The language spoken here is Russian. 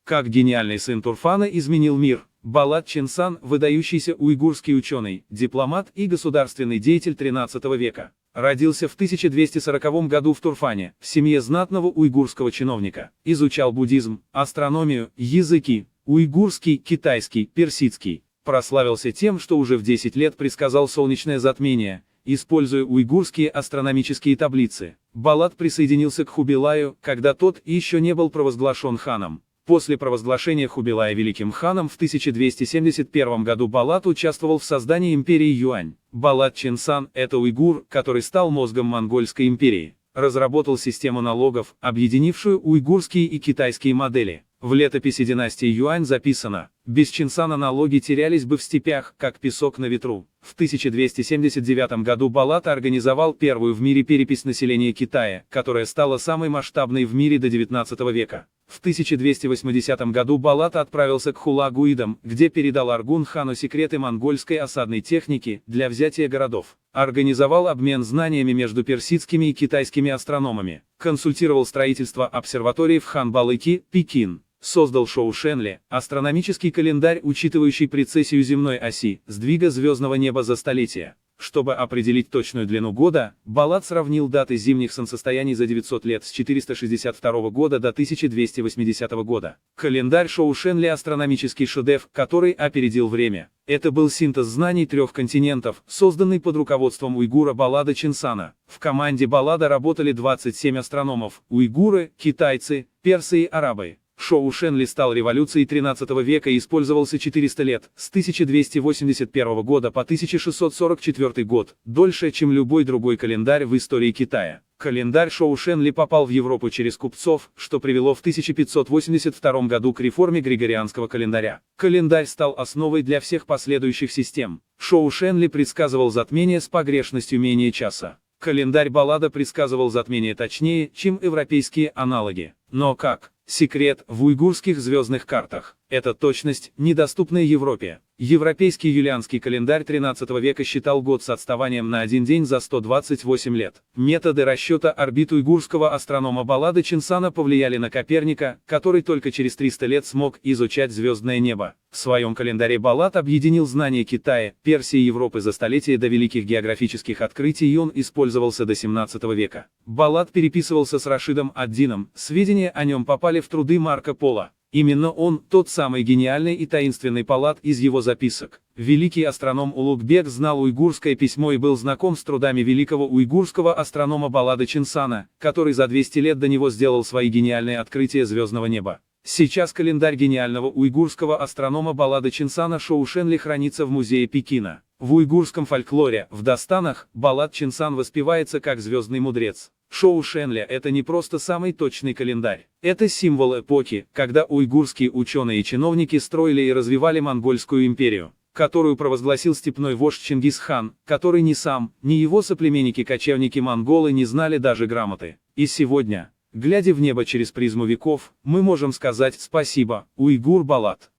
Как гениальный сын Турфана изменил мир. Болат Чинсан – выдающийся уйгурский ученый, дипломат и государственный деятель XIII века. Родился в 1240 году в Турфане, в семье знатного уйгурского чиновника. Изучал буддизм, астрономию, языки – уйгурский, китайский, персидский. Прославился тем, что уже в 10 лет предсказал солнечное затмение, используя уйгурские астрономические таблицы. Болат присоединился к Хубилаю, когда тот еще не был провозглашен ханом. После провозглашения Хубилая великим ханом в 1271 году Болат участвовал в создании империи Юань. Болат Чинсан – это уйгур, который стал мозгом Монгольской империи. Разработал систему налогов, объединившую уйгурские и китайские модели. В летописи династии Юань записано: без Чинсана налоги терялись бы в степях, как песок на ветру. В 1279 году Болат организовал первую в мире перепись населения Китая, которая стала самой масштабной в мире до XIX века. В 1280 году Болат отправился к Хулагуидам, где передал Аргун-хану секреты монгольской осадной техники для взятия городов. Организовал обмен знаниями между персидскими и китайскими астрономами. Консультировал строительство обсерватории в Ханбалыке, Пекин. Создал Шоушенли, астрономический календарь, учитывающий прецессию земной оси, сдвига звездного неба за столетия. Чтобы определить точную длину года, Болат сравнил даты зимних солнцестояний за 900 лет с 462 года до 1280 года. Календарь Шоушенли – астрономический шедевр, который опередил время. Это был синтез знаний 3 континентов, созданный под руководством уйгура Болата Чинсана. В команде Болата работали 27 астрономов – уйгуры, китайцы, персы и арабы. Шоушенли стал революцией XIII века и использовался 400 лет, с 1281 года по 1644 год, дольше, чем любой другой календарь в истории Китая. Календарь Шоушенли попал в Европу через купцов, что привело в 1582 году к реформе Григорианского календаря. Календарь стал основой для всех последующих систем. Шоушенли предсказывал затмение с погрешностью менее часа. Календарь Болата предсказывал затмение точнее, чем европейские аналоги. Но как? Секрет в уйгурских звездных картах. Это точность, недоступная Европе. Европейский юлианский календарь XIII века считал год с отставанием на 1 день за 128 лет. Методы расчета орбит уйгурского астронома Болата Чинсана повлияли на Коперника, который только через 300 лет смог изучать звездное небо. В своем календаре Болат объединил знания Китая, Персии и Европы за столетия до великих географических открытий, и он использовался до 17 века. Болат переписывался с Рашидом ад-Дином, сведения о нем попали в труды Марко Поло. Именно он, тот самый гениальный и таинственный Болат из его записок. Великий астроном Улугбек знал уйгурское письмо и был знаком с трудами великого уйгурского астронома Болата Чинсана, который за 200 лет до него сделал свои гениальные открытия звездного неба. Сейчас календарь гениального уйгурского астронома Болата Чинсана Шоушенли хранится в музее Пекина. В уйгурском фольклоре, в дастанах, Болат Чинсан воспевается как звездный мудрец. Шоушенли – это не просто самый точный календарь. Это символ эпохи, когда уйгурские ученые и чиновники строили и развивали монгольскую империю, которую провозгласил степной вождь Чингисхан, который ни сам, ни его соплеменники-кочевники-монголы не знали даже грамоты. И сегодня, глядя в небо через призму веков, мы можем сказать спасибо, уйгур Болат.